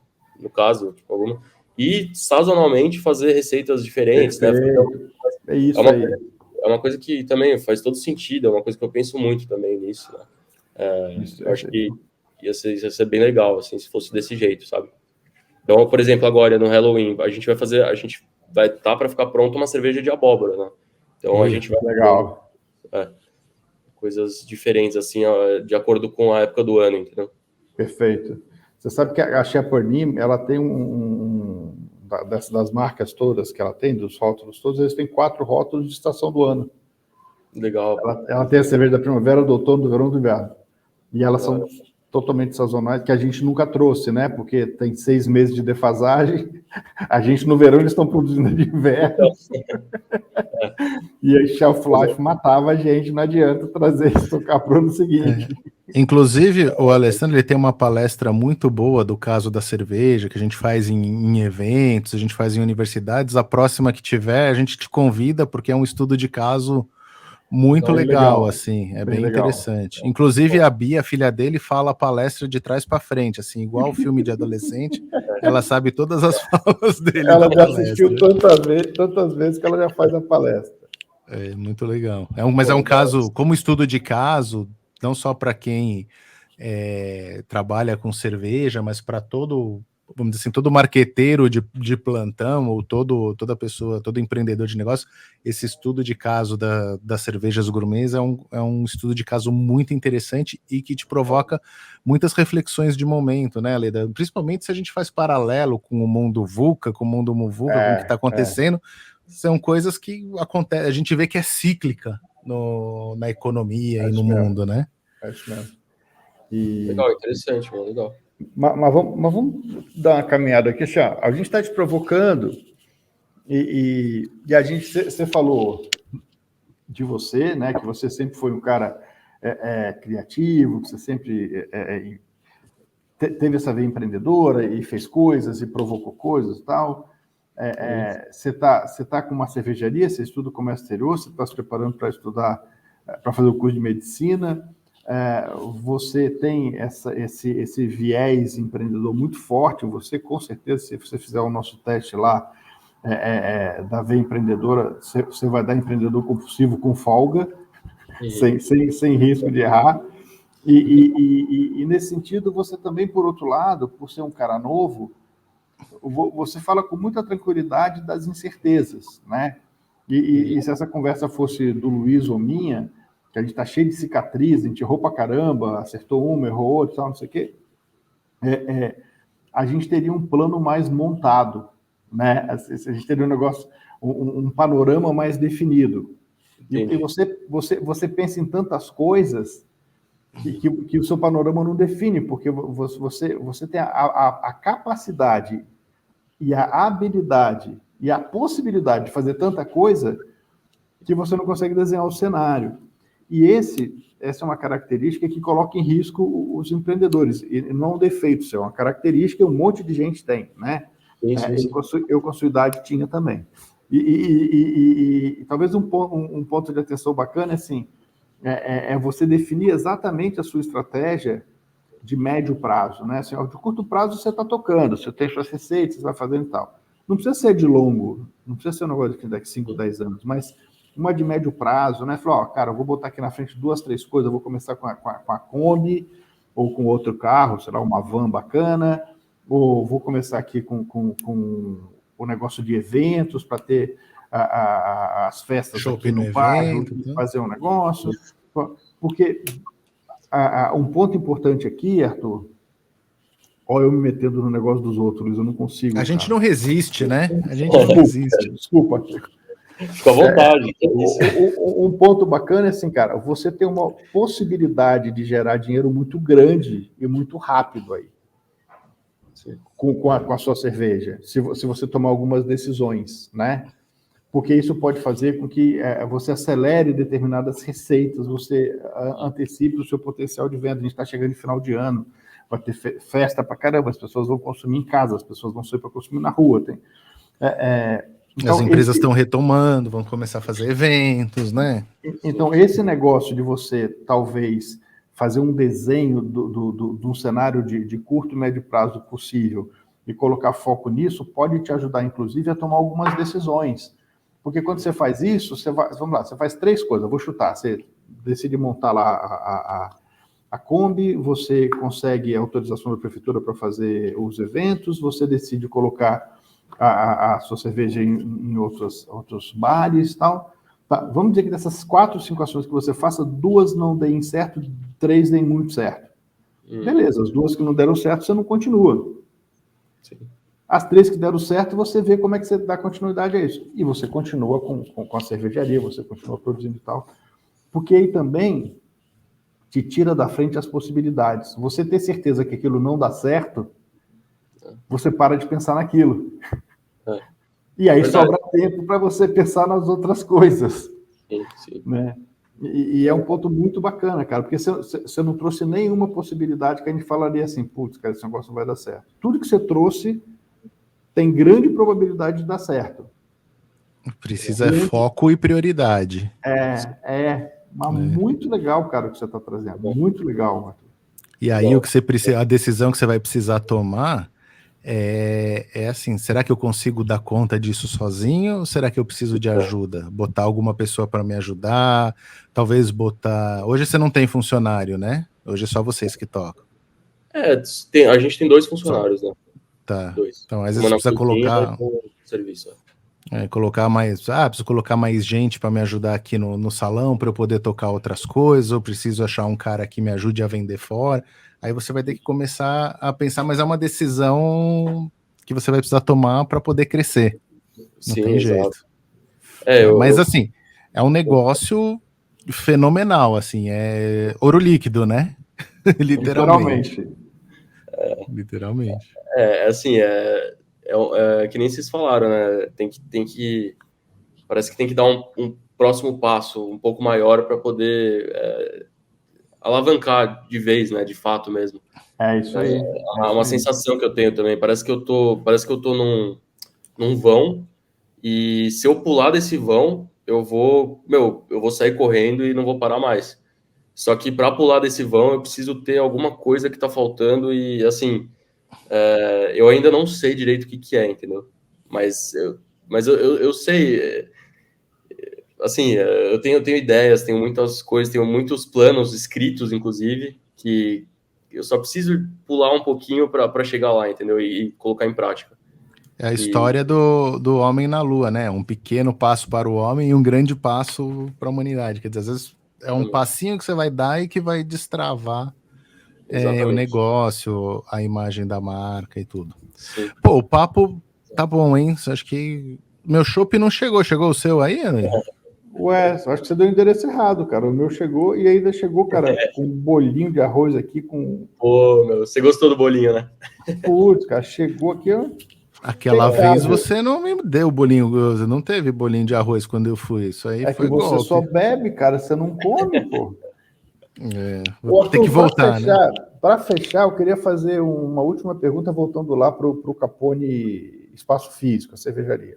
no caso, tipo, e sazonalmente fazer receitas diferentes, né? Perfeito. É É isso uma, aí. é uma coisa que também faz todo sentido, é uma coisa que eu penso muito também nisso, né? Isso, Eu acho que ia ser bem legal, assim, se fosse desse jeito, sabe? Então, por exemplo, agora no Halloween, a gente vai estar para ficar pronto uma cerveja de abóbora, né? Então a Ui, gente vai fazendo legal. coisas diferentes, assim, ó, de acordo com a época do ano, entendeu? Perfeito. Você sabe que a Chapornim, ela tem das marcas todas que ela tem, dos rótulos todos, eles têm 4 rótulos de estação do ano. Legal. Ela tem a cerveja da primavera, do outono, do verão e do inverno. E elas Ah, são totalmente sazonais, que a gente nunca trouxe, né? Porque tem 6 meses de defasagem. A gente, no verão, eles estão produzindo de inverno. E a shelf life matava a gente, não adianta trazer e tocar para o ano seguinte. Inclusive, o Alessandro ele tem uma palestra muito boa do caso da cerveja, que a gente faz em eventos, a gente faz em universidades. A próxima que tiver, a gente te convida, porque é um estudo de caso muito Bem legal, legal. assim, é Bem bem legal. interessante. Inclusive, a Bia, a filha dele, fala a palestra de trás para frente, assim, igual o filme de adolescente, ela sabe todas as falas dele Ela na já assistiu palestra. tantas vezes que ela já faz a palestra. É muito legal. Mas Pô, é um legal. caso, como estudo de caso, não só para quem trabalha com cerveja, mas para todo, vamos dizer assim, todo marqueteiro de plantão, ou toda pessoa, todo empreendedor de negócio, esse estudo de caso das cervejas gourmets é um estudo de caso muito interessante e que te provoca muitas reflexões de momento, né, Leda? Principalmente se a gente faz paralelo com o mundo VUCA, com o mundo Muvuca, com o que está acontecendo. São coisas que acontecem, a gente vê que é cíclica na economia e no mundo, né? É isso mesmo. legal, interessante, mano, legal. Mas vamos dar uma caminhada aqui, assim, ó. A gente está te provocando e a gente, você falou de você, né, que você sempre foi um cara criativo, que você sempre teve essa veia empreendedora e fez coisas e provocou coisas e tal. Você tá com uma cervejaria, você estuda comércio exterior, você está se preparando para estudar, para fazer o curso de medicina, você tem esse viés empreendedor muito forte, você com certeza, se você fizer o nosso teste lá, da veia empreendedora, você vai dar empreendedor compulsivo com folga, sem risco de errar. E nesse sentido, você também, por outro lado, por ser um cara novo, você fala com muita tranquilidade das incertezas, né? E se essa conversa fosse do Luiz ou minha, que a gente está cheio de cicatriz, a gente errou pra caramba, acertou uma, errou outra, tal, não sei o quê, a gente teria um plano mais montado, né? A gente teria um negócio, um panorama mais definido. E você pensa em tantas coisas que o seu panorama não define, porque você tem a capacidade e a habilidade e a possibilidade de fazer tanta coisa que você não consegue desenhar o cenário. E essa é uma característica que coloca em risco os empreendedores. E não é um defeito, isso é uma característica que um monte de gente tem, né? Eu com a sua idade tinha também. E talvez um ponto de atenção bacana é assim, você definir exatamente a sua estratégia de médio prazo, né? Assim, de curto prazo você está tocando, você tem suas receitas, você vai fazendo e tal. Não precisa ser de longo, não precisa ser um negócio de daqui 5, 10 anos, mas uma de médio prazo, né? Falar, cara, eu vou botar aqui na frente 2, 3 coisas, eu vou começar com a Kombi, ou com outro carro, sei lá, uma van bacana, ou vou começar aqui com o negócio de eventos para ter as festas Shopping aqui no bairro e fazer um negócio. Porque um ponto importante aqui, Arthur, olha eu me metendo no negócio dos outros, eu não consigo. A gente não resiste, né? A gente não resiste. Desculpa. Fica à vontade. Um ponto bacana é assim, cara, você tem uma possibilidade de gerar dinheiro muito grande e muito rápido aí. Com a sua cerveja, se você tomar algumas decisões, né? Porque isso pode fazer com que você acelere determinadas receitas, você antecipe o seu potencial de venda. A gente está chegando em final de ano, vai ter festa para caramba, as pessoas vão consumir em casa, as pessoas vão sair para consumir na rua. As empresas estão retomando, vão começar a fazer eventos, né? Então, esse negócio de você, talvez, fazer um desenho de um cenário de curto e médio prazo possível e colocar foco nisso, pode te ajudar, inclusive, a tomar algumas decisões. Porque quando você faz isso, vamos lá, você faz 3 coisas, eu vou chutar, você decide montar lá a Kombi, você consegue a autorização da prefeitura para fazer os eventos, você decide colocar a sua cerveja em outros bares e tal. Tá, vamos dizer que dessas 4, 5 ações que você faça, 2 não deem certo, 3 deem muito certo. Beleza, as 2 que não deram certo, você não continua. Sim. As 3 que deram certo, você vê como é que você dá continuidade a isso. E você continua com a cervejaria, você continua produzindo e tal. Porque aí também te tira da frente as possibilidades. Você ter certeza que aquilo não dá certo, você para de pensar naquilo. E aí sobra tempo para você pensar nas outras coisas. Sim. Né? E é um ponto muito bacana, cara, porque você não trouxe nenhuma possibilidade que a gente falaria assim, putz, cara, esse negócio não vai dar certo. Tudo que você trouxe tem grande probabilidade de dar certo. Precisa foco e prioridade. Mas muito legal, cara, o que você está trazendo. Muito legal, Arthur. E aí o que você precisa, a decisão que você vai precisar tomar é assim, será que eu consigo dar conta disso sozinho ou será que eu preciso de ajuda? Botar alguma pessoa para me ajudar, talvez botar... Hoje você não tem funcionário, né? Hoje é só vocês que tocam. A gente tem 2 funcionários, né? Tá. 2. Então, às vezes você precisa colocar... serviço. Colocar mais... preciso colocar mais gente para me ajudar aqui no salão para eu poder tocar outras coisas, ou preciso achar um cara que me ajude a vender fora. Aí você vai ter que começar a pensar, mas é uma decisão que você vai precisar tomar para poder crescer. Não tem jeito. Mas assim, é um negócio fenomenal, assim, é ouro líquido, né? Literalmente. Literalmente. Assim, que nem vocês falaram, né? Parece que tem que dar um próximo passo um pouco maior para poder alavancar de vez, né? De fato mesmo. É isso aí. Uma sensação que eu tenho também. Parece que eu tô num vão, e se eu pular desse vão, eu vou sair correndo e não vou parar mais. Só que para pular desse vão, eu preciso ter alguma coisa que tá faltando e, assim, eu ainda não sei direito o que é, entendeu? Mas eu sei, assim, eu tenho ideias, tenho muitas coisas, tenho muitos planos escritos, inclusive, que eu só preciso pular um pouquinho para chegar lá, entendeu? E colocar em prática. É a história do homem na Lua, né? Um pequeno passo para o homem e um grande passo para a humanidade. Quer dizer, às vezes é um passinho que você vai dar e que vai destravar o negócio, a imagem da marca e tudo. Sim. Pô, o papo tá bom, hein? Acho que meu chopp não chegou. Chegou o seu aí, Ana? Ué, acho que você deu o endereço errado, cara. O meu chegou e ainda chegou, cara, com um bolinho de arroz aqui com... Pô, você gostou do bolinho, né? Putz, cara, chegou aqui, ó. Aquela vez você não me deu bolinho, você não teve bolinho de arroz quando eu fui. Isso aí foi que você golpe. só bebe, cara, você não come, pô. Vou ter que voltar, né? Para fechar, eu queria fazer uma última pergunta voltando lá para o Capone Espaço Físico, a cervejaria.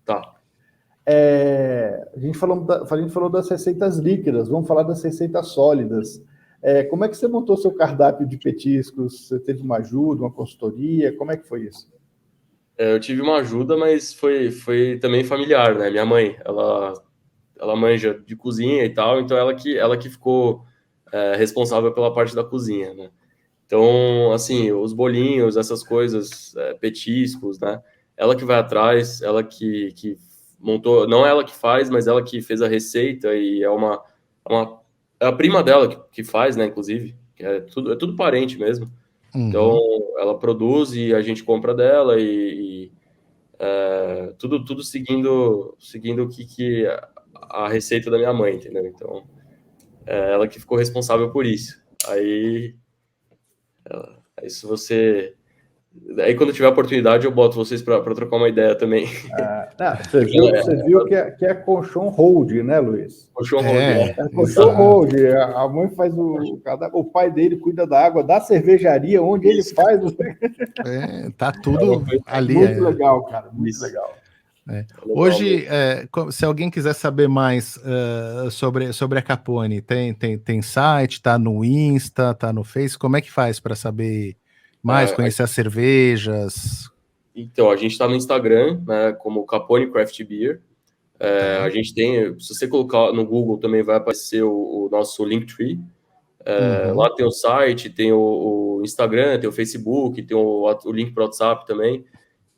Tá. A gente falou das receitas líquidas, vamos falar das receitas sólidas. Como é que você montou seu cardápio de petiscos? Você teve uma ajuda, uma consultoria? Como é que foi isso? Eu tive uma ajuda, mas foi também familiar, né? Minha mãe, ela manja de cozinha e tal, então ela que ficou responsável pela parte da cozinha, né? Então, assim, os bolinhos, essas coisas, petiscos, né? Ela que vai atrás, ela que montou, não ela que faz, mas ela que fez a receita e é a prima dela que faz, né? Inclusive, é tudo parente mesmo. Então, ela produz e a gente compra dela e tudo seguindo o que a receita da minha mãe, entendeu? Então, ela que ficou responsável por isso. Aí se você... Aí, quando tiver oportunidade, eu boto vocês para trocar uma ideia também. Você viu que é colchão hold, né, Luiz? Colchão hold, né? Colchão hold. A mãe faz o pai dele cuida da água da cervejaria, onde ele faz. Tá tudo ali. Muito legal, cara. Muito legal. Hoje, se alguém quiser saber mais sobre a Capone, tem site, tá no Insta, tá no Face, como é que faz para saber mais, conhecer as cervejas? Então, a gente está no Instagram, né, como Capone Craft Beer. A gente tem, se você colocar no Google também vai aparecer o nosso Linktree. Lá tem o site, tem o Instagram, tem o Facebook, tem o link para o WhatsApp também.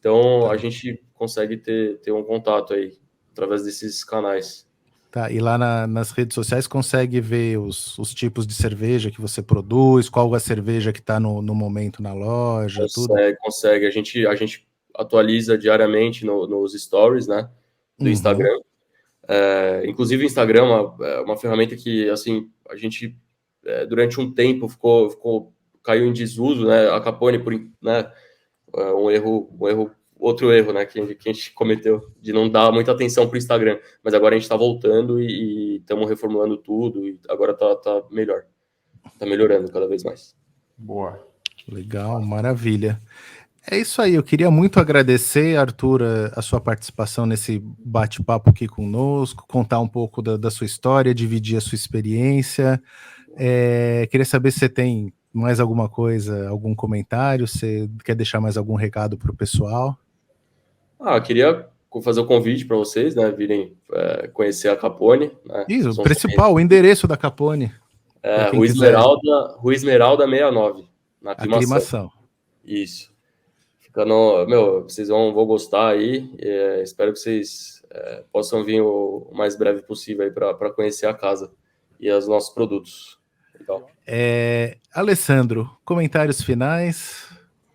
Então, a gente consegue ter um contato aí, através desses canais. Tá, e lá nas redes sociais consegue ver os tipos de cerveja que você produz, qual a cerveja que está no momento na loja, tudo? Consegue. A gente atualiza diariamente nos stories, né, do Instagram. Inclusive, o Instagram é uma ferramenta que, assim, a gente, durante um tempo, caiu em desuso, né, a Capone, né, outro erro, né, que a gente cometeu, de não dar muita atenção para o Instagram, mas agora a gente está voltando e estamos reformulando tudo, e agora tá melhor, tá melhorando cada vez mais. Boa. Legal, maravilha. É isso aí, eu queria muito agradecer, Arthur, a sua participação nesse bate-papo aqui conosco, contar um pouco da sua história, dividir a sua experiência. Queria saber se você tem mais alguma coisa, algum comentário, você quer deixar mais algum recado para o pessoal? Queria fazer o convite para vocês, né, virem conhecer a Capone. Né? Isso, o principal, o endereço da Capone. Rua Esmeralda 69, na Aclimação. Isso. Fica vocês vão gostar aí. Espero que vocês possam vir o mais breve possível aí para conhecer a casa e os nossos produtos. Então. Alessandro, comentários finais?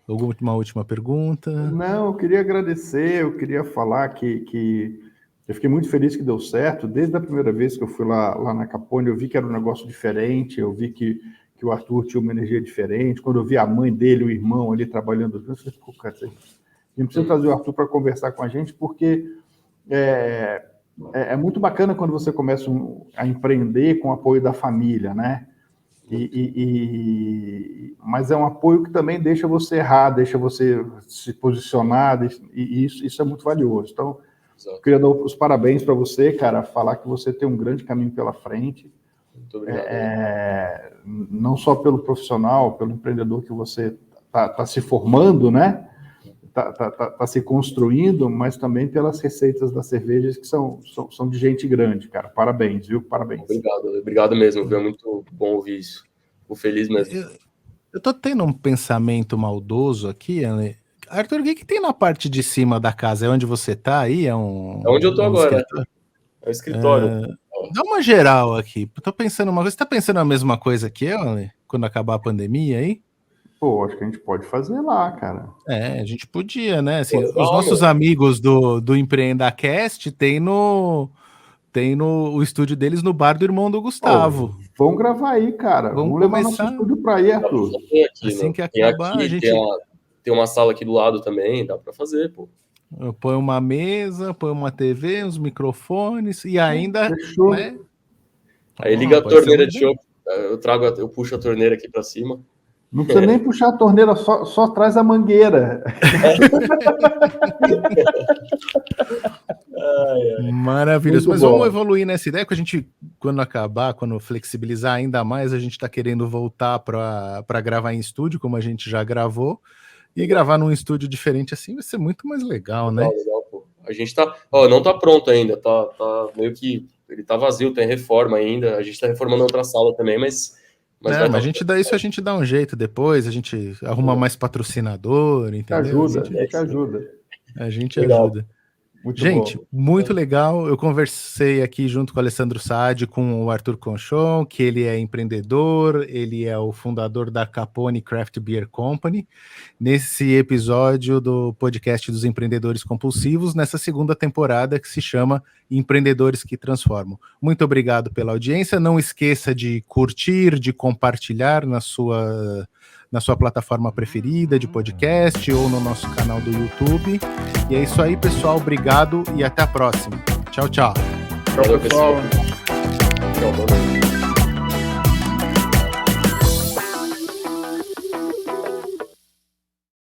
Alguma última pergunta? Não, eu queria agradecer, eu queria falar que eu fiquei muito feliz que deu certo. Desde a primeira vez que eu fui lá na Capone, eu vi que era um negócio diferente, eu vi que o Arthur tinha uma energia diferente. Quando eu vi a mãe dele, o irmão ali trabalhando, eu falei, cara, a gente precisa trazer o Arthur para conversar com a gente, porque é muito bacana quando você começa a empreender com o apoio da família, né? Mas é um apoio que também deixa você errar, deixa você se posicionar, e isso é muito valioso. Então, eu queria dar os parabéns para você, cara, falar que você tem um grande caminho pela frente. Muito obrigado. Não só pelo profissional, pelo empreendedor que você tá se formando, né? Tá se construindo, mas também pelas receitas das cervejas que são de gente grande, cara. Parabéns, viu? Parabéns. Obrigado mesmo, viu? É muito bom ouvir isso. Fico feliz mesmo. Eu tô tendo um pensamento maldoso aqui, né? Arthur, o que tem na parte de cima da casa? É onde você tá aí? É onde eu tô agora. Escritório? É o escritório. Dá uma geral aqui. Tô pensando uma coisa. Você tá pensando a mesma coisa que eu, né? Quando acabar a pandemia aí? Pô, acho que a gente pode fazer lá, cara. A gente podia, né? Assim, os nossos amigos do EmpreendaCast tem o estúdio deles no bar do irmão do Gustavo. Vamos gravar aí, cara. Vamos levar nosso estúdio para aí, Arthur. Assim que acabar, a gente... Tem uma sala aqui do lado também, dá para fazer, pô. Põe uma mesa, põe uma TV, uns microfones e ainda... Fechou. Né? Aí liga a torneira de chopp. Eu puxo a torneira aqui para cima. Não precisa nem puxar a torneira, só traz a mangueira. Maravilhoso. Mas vamos evoluir nessa ideia, que a gente, quando flexibilizar ainda mais, a gente está querendo voltar para gravar em estúdio, como a gente já gravou, e gravar num estúdio diferente assim vai ser muito mais legal, né? Legal, pô. A gente não tá pronto ainda, tá meio que ele tá vazio, tem reforma ainda, a gente tá reformando outra sala também, mas a gente dá um jeito depois, a gente arruma mais patrocinador, entendeu? A gente ajuda. Muito legal. Eu conversei aqui junto com o Alessandro Saad, com o Arthur Conchon, que ele é empreendedor, ele é o fundador da Capone Craft Beer Company, nesse episódio do podcast dos Empreendedores Compulsivos, nessa segunda temporada que se chama Empreendedores que Transformam. Muito obrigado pela audiência. Não esqueça de curtir, de compartilhar na sua plataforma preferida de podcast ou no nosso canal do YouTube. E é isso aí, pessoal. Obrigado e até a próxima. Tchau, tchau. Tchau, pessoal. Tchau,